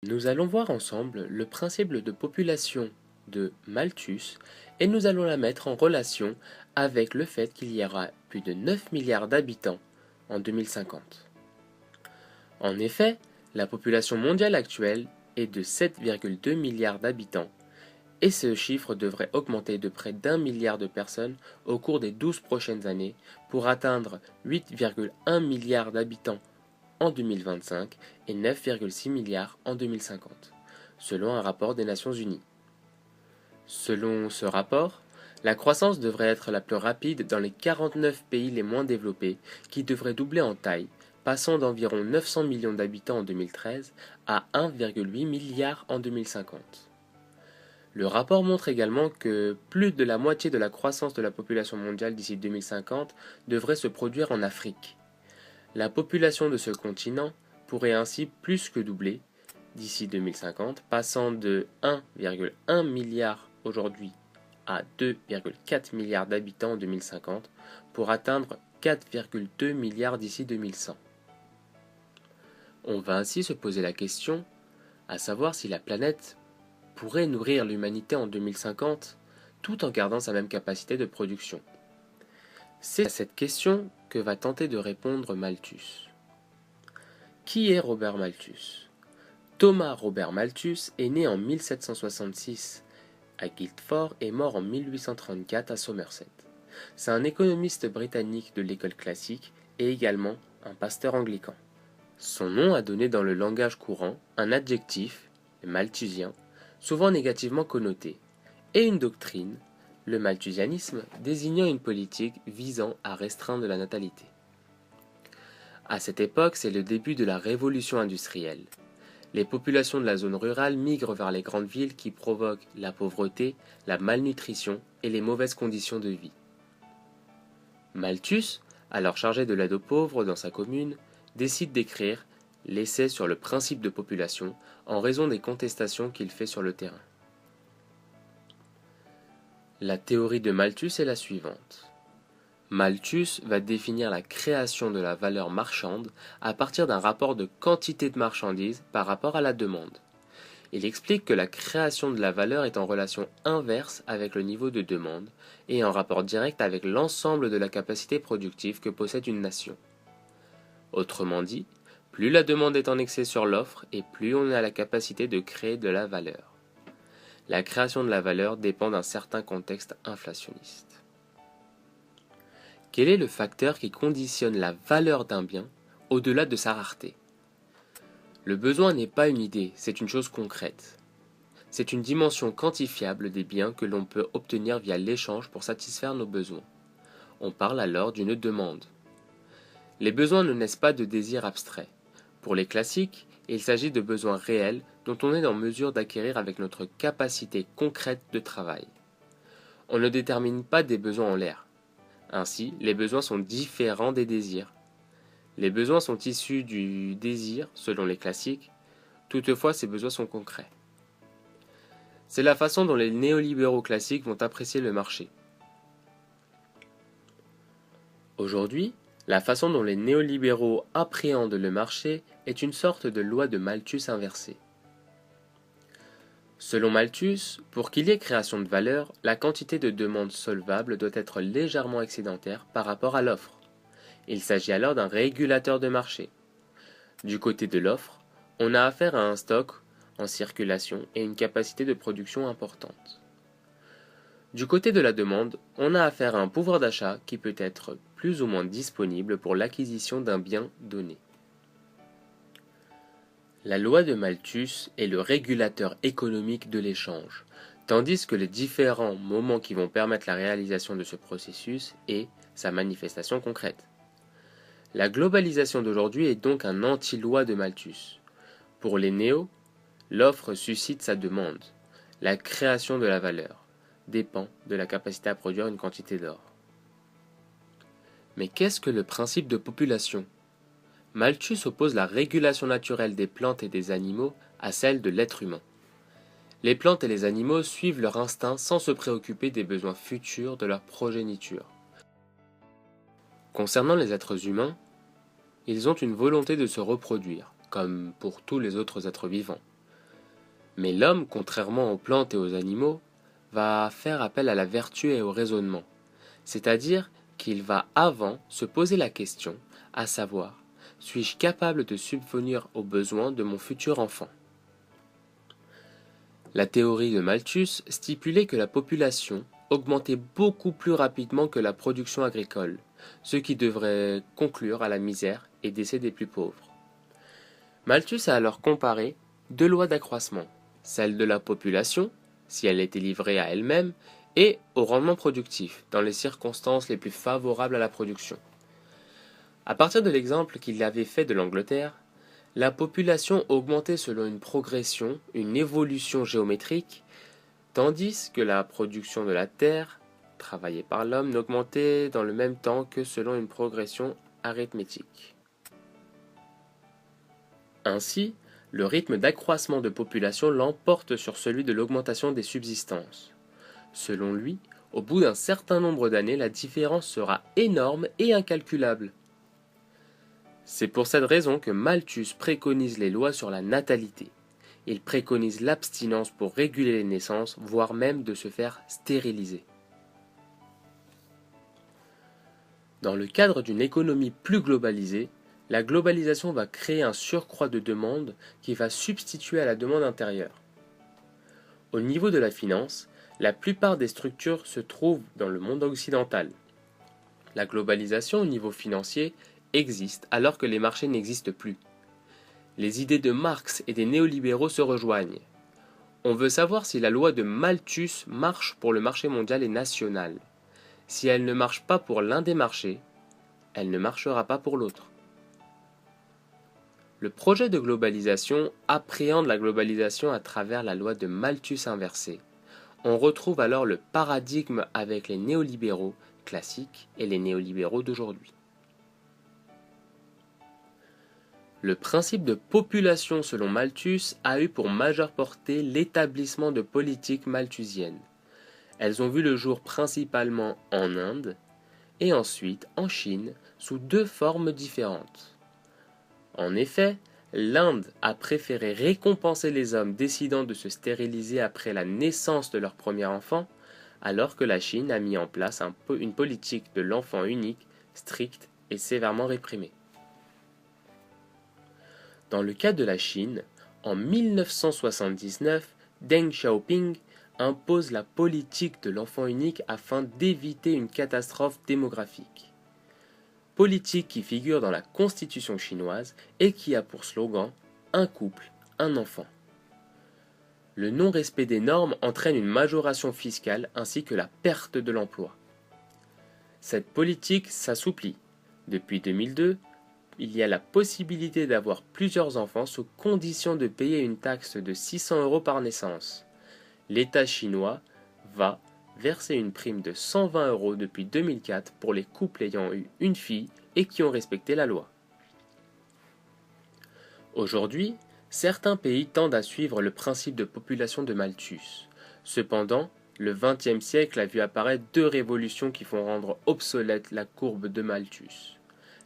Nous allons voir ensemble le principe de population de Malthus et nous allons la mettre en relation avec le fait qu'il y aura plus de 9 milliards d'habitants en 2050. En effet, la population mondiale actuelle est de 7,2 milliards d'habitants et ce chiffre devrait augmenter de près d'1 milliard de personnes au cours des 12 prochaines années pour atteindre 8,1 milliards d'habitants en 2025 et 9,6 milliards en 2050, selon un rapport des Nations Unies. Selon ce rapport, la croissance devrait être la plus rapide dans les 49 pays les moins développés, qui devraient doubler en taille, passant d'environ 900 millions d'habitants en 2013 à 1,8 milliard en 2050. Le rapport montre également que plus de la moitié de la croissance de la population mondiale d'ici 2050 devrait se produire en Afrique. La population de ce continent pourrait ainsi plus que doubler d'ici 2050, passant de 1,1 milliard aujourd'hui à 2,4 milliards d'habitants en 2050 pour atteindre 4,2 milliards d'ici 2100. On va ainsi se poser la question, à savoir si la planète pourrait nourrir l'humanité en 2050 tout en gardant sa même capacité de production. C'est à cette question que va tenter de répondre Malthus. Qui est Robert Malthus? Thomas Robert Malthus est né en 1766 à Guildford et mort en 1834 à Somerset. C'est un économiste britannique de l'école classique et également un pasteur anglican. Son nom a donné dans le langage courant un adjectif, le malthusien, souvent négativement connoté, et une doctrine, le malthusianisme, désignant une politique visant à restreindre la natalité. À cette époque, c'est le début de la révolution industrielle. Les populations de la zone rurale migrent vers les grandes villes qui provoquent la pauvreté, la malnutrition et les mauvaises conditions de vie. Malthus, alors chargé de l'aide aux pauvres dans sa commune, décide d'écrire l'essai sur le principe de population en raison des contestations qu'il fait sur le terrain. La théorie de Malthus est la suivante. Malthus va définir la création de la valeur marchande à partir d'un rapport de quantité de marchandises par rapport à la demande. Il explique que la création de la valeur est en relation inverse avec le niveau de demande et en rapport direct avec l'ensemble de la capacité productive que possède une nation. Autrement dit, plus la demande est en excès sur l'offre et plus on a la capacité de créer de la valeur. La création de la valeur dépend d'un certain contexte inflationniste. Quel est le facteur qui conditionne la valeur d'un bien au-delà de sa rareté? Le besoin n'est pas une idée, c'est une chose concrète. C'est une dimension quantifiable des biens que l'on peut obtenir via l'échange pour satisfaire nos besoins. On parle alors d'une demande. Les besoins ne naissent pas de désirs abstraits. Pour les classiques, il s'agit de besoins réels dont on est en mesure d'acquérir avec notre capacité concrète de travail. On ne détermine pas des besoins en l'air. Ainsi, les besoins sont différents des désirs. Les besoins sont issus du désir, selon les classiques, toutefois ces besoins sont concrets. C'est la façon dont les néolibéraux classiques vont apprécier le marché. Aujourd'hui, la façon dont les néolibéraux appréhendent le marché est une sorte de loi de Malthus inversée. Selon Malthus, pour qu'il y ait création de valeur, la quantité de demande solvable doit être légèrement excédentaire par rapport à l'offre. Il s'agit alors d'un régulateur de marché. Du côté de l'offre, on a affaire à un stock en circulation et une capacité de production importante. Du côté de la demande, on a affaire à un pouvoir d'achat qui peut être plus ou moins disponible pour l'acquisition d'un bien donné. La loi de Malthus est le régulateur économique de l'échange, tandis que les différents moments qui vont permettre la réalisation de ce processus est sa manifestation concrète. La globalisation d'aujourd'hui est donc un anti-loi de Malthus. Pour les néos, l'offre suscite sa demande. La création de la valeur dépend de la capacité à produire une quantité d'or. Mais qu'est-ce que le principe de population? Malthus oppose la régulation naturelle des plantes et des animaux à celle de l'être humain. Les plantes et les animaux suivent leur instinct sans se préoccuper des besoins futurs de leur progéniture. Concernant les êtres humains, ils ont une volonté de se reproduire, comme pour tous les autres êtres vivants. Mais l'homme, contrairement aux plantes et aux animaux, va faire appel à la vertu et au raisonnement. C'est-à-dire qu'il va avant se poser la question, à savoir, suis-je capable de subvenir aux besoins de mon futur enfant? La théorie de Malthus stipulait que la population augmentait beaucoup plus rapidement que la production agricole, ce qui devrait conclure à la misère et décès des plus pauvres. Malthus a alors comparé deux lois d'accroissement, celle de la population, si elle était livrée à elle-même, et au rendement productif, dans les circonstances les plus favorables à la production. À partir de l'exemple qu'il avait fait de l'Angleterre, la population augmentait selon une progression, une évolution géométrique, tandis que la production de la terre, travaillée par l'homme, n'augmentait dans le même temps que selon une progression arithmétique. Ainsi, le rythme d'accroissement de population l'emporte sur celui de l'augmentation des subsistances. Selon lui, au bout d'un certain nombre d'années, la différence sera énorme et incalculable. C'est pour cette raison que Malthus préconise les lois sur la natalité. Il préconise l'abstinence pour réguler les naissances, voire même de se faire stériliser. Dans le cadre d'une économie plus globalisée, la globalisation va créer un surcroît de demande qui va substituer à la demande intérieure. Au niveau de la finance, la plupart des structures se trouvent dans le monde occidental. La globalisation au niveau financier existe alors que les marchés n'existent plus. Les idées de Marx et des néolibéraux se rejoignent. On veut savoir si la loi de Malthus marche pour le marché mondial et national. Si elle ne marche pas pour l'un des marchés, elle ne marchera pas pour l'autre. Le projet de globalisation appréhende la globalisation à travers la loi de Malthus inversée. On retrouve alors le paradigme avec les néolibéraux classiques et les néolibéraux d'aujourd'hui. Le principe de population selon Malthus a eu pour majeure portée l'établissement de politiques malthusiennes. Elles ont vu le jour principalement en Inde et ensuite en Chine sous deux formes différentes. En effet, l'Inde a préféré récompenser les hommes décidant de se stériliser après la naissance de leur premier enfant, alors que la Chine a mis en place une politique de l'enfant unique stricte et sévèrement réprimée. Dans le cas de la Chine, en 1979, Deng Xiaoping impose la politique de l'enfant unique afin d'éviter une catastrophe démographique. Politique qui figure dans la constitution chinoise et qui a pour slogan « Un couple, un enfant ». Le non-respect des normes entraîne une majoration fiscale ainsi que la perte de l'emploi. Cette politique s'assouplit. Depuis 2002, il y a la possibilité d'avoir plusieurs enfants sous condition de payer une taxe de 600 € par naissance. L'État chinois va verser une prime de 120 € depuis 2004 pour les couples ayant eu une fille et qui ont respecté la loi. Aujourd'hui, certains pays tendent à suivre le principe de population de Malthus. Cependant, le XXe siècle a vu apparaître deux révolutions qui font rendre obsolète la courbe de Malthus.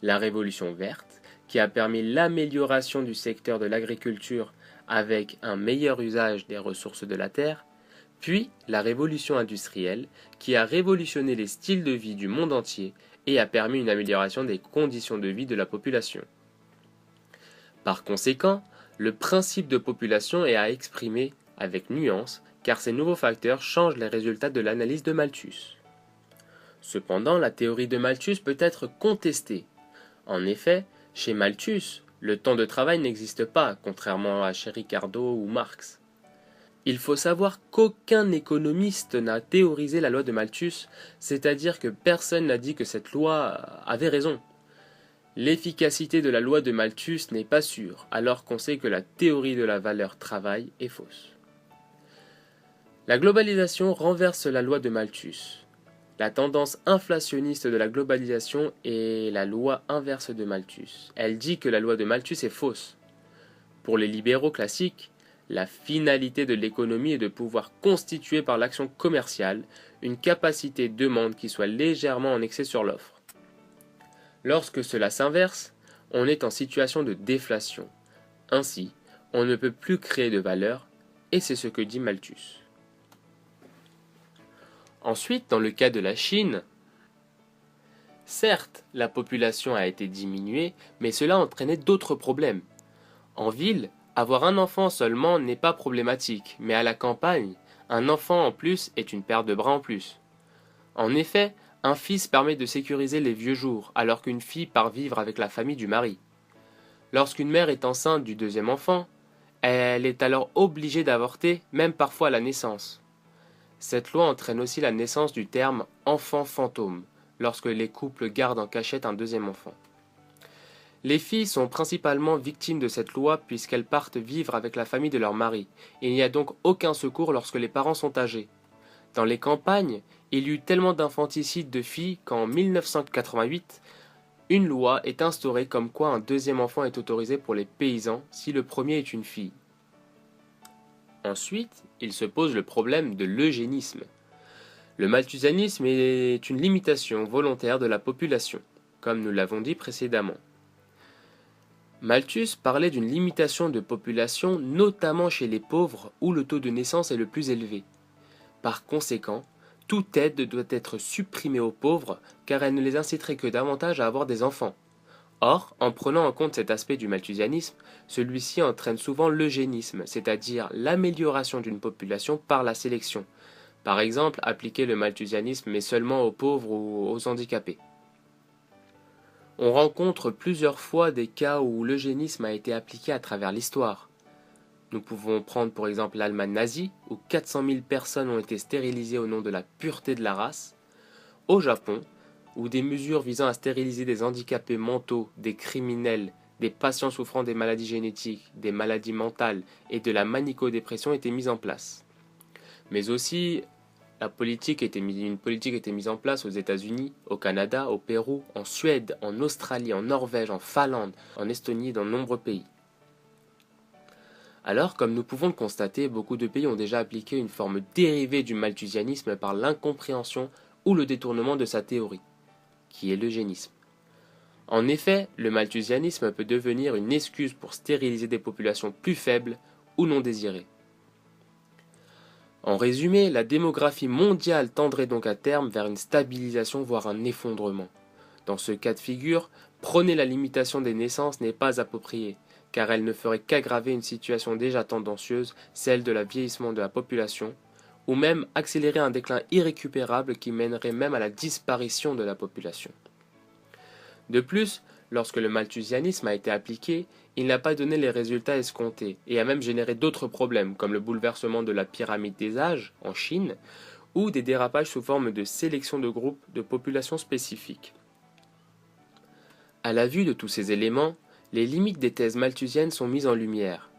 La révolution verte, qui a permis l'amélioration du secteur de l'agriculture avec un meilleur usage des ressources de la terre, puis la révolution industrielle, qui a révolutionné les styles de vie du monde entier et a permis une amélioration des conditions de vie de la population. Par conséquent, le principe de population est à exprimer avec nuance, car ces nouveaux facteurs changent les résultats de l'analyse de Malthus. Cependant, la théorie de Malthus peut être contestée. En effet, chez Malthus, le temps de travail n'existe pas, contrairement à chez Ricardo ou Marx. Il faut savoir qu'aucun économiste n'a théorisé la loi de Malthus, c'est-à-dire que personne n'a dit que cette loi avait raison. L'efficacité de la loi de Malthus n'est pas sûre, alors qu'on sait que la théorie de la valeur travail est fausse. La globalisation renverse la loi de Malthus. La tendance inflationniste de la globalisation est la loi inverse de Malthus. Elle dit que la loi de Malthus est fausse. Pour les libéraux classiques, la finalité de l'économie est de pouvoir constituer par l'action commerciale une capacité demande qui soit légèrement en excès sur l'offre. Lorsque cela s'inverse, on est en situation de déflation. Ainsi, on ne peut plus créer de valeur, et c'est ce que dit Malthus. Ensuite, dans le cas de la Chine, certes, la population a été diminuée, mais cela entraînait d'autres problèmes. En ville, avoir un enfant seulement n'est pas problématique, mais à la campagne, un enfant en plus est une paire de bras en plus. En effet, un fils permet de sécuriser les vieux jours, alors qu'une fille part vivre avec la famille du mari. Lorsqu'une mère est enceinte du deuxième enfant, elle est alors obligée d'avorter, même parfois à la naissance. Cette loi entraîne aussi la naissance du terme enfant fantôme, lorsque les couples gardent en cachette un deuxième enfant. Les filles sont principalement victimes de cette loi puisqu'elles partent vivre avec la famille de leur mari. Il n'y a donc aucun secours lorsque les parents sont âgés. Dans les campagnes, il y eut tellement d'infanticides de filles qu'en 1988, une loi est instaurée comme quoi un deuxième enfant est autorisé pour les paysans si le premier est une fille. Ensuite, il se pose le problème de l'eugénisme. Le malthusianisme est une limitation volontaire de la population, comme nous l'avons dit précédemment. Malthus parlait d'une limitation de population notamment chez les pauvres où le taux de naissance est le plus élevé. Par conséquent, toute aide doit être supprimée aux pauvres car elle ne les inciterait que davantage à avoir des enfants. Or, en prenant en compte cet aspect du malthusianisme, celui-ci entraîne souvent l'eugénisme, c'est-à-dire l'amélioration d'une population par la sélection. Par exemple, appliquer le malthusianisme mais seulement aux pauvres ou aux handicapés. On rencontre plusieurs fois des cas où l'eugénisme a été appliqué à travers l'histoire. Nous pouvons prendre pour exemple l'Allemagne nazie, où 400 000 personnes ont été stérilisées au nom de la pureté de la race. Au Japon, où des mesures visant à stériliser des handicapés mentaux, des criminels, des patients souffrant des maladies génétiques, des maladies mentales et de la manico-dépression étaient mises en place. Mais aussi, une politique était mise en place aux États-Unis, au Canada, au Pérou, en Suède, en Australie, en Norvège, en Finlande, en Estonie et dans de nombreux pays. Alors, comme nous pouvons le constater, beaucoup de pays ont déjà appliqué une forme dérivée du malthusianisme par l'incompréhension ou le détournement de sa théorie, qui est l'eugénisme. En effet, le malthusianisme peut devenir une excuse pour stériliser des populations plus faibles ou non désirées. En résumé, la démographie mondiale tendrait donc à terme vers une stabilisation voire un effondrement. Dans ce cas de figure, prôner la limitation des naissances n'est pas approprié, car elle ne ferait qu'aggraver une situation déjà tendancieuse, celle de la vieillissement de la population, ou même accélérer un déclin irrécupérable qui mènerait même à la disparition de la population. De plus, lorsque le malthusianisme a été appliqué, il n'a pas donné les résultats escomptés et a même généré d'autres problèmes comme le bouleversement de la pyramide des âges en Chine ou des dérapages sous forme de sélection de groupes de populations spécifiques. À la vue de tous ces éléments, les limites des thèses malthusiennes sont mises en lumière.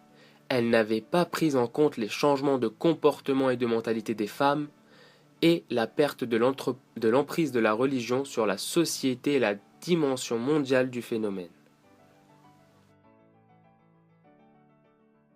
Elles n'avaient pas pris en compte les changements de comportement et de mentalité des femmes et la perte de l'emprise de la religion sur la société et la dimension mondiale du phénomène.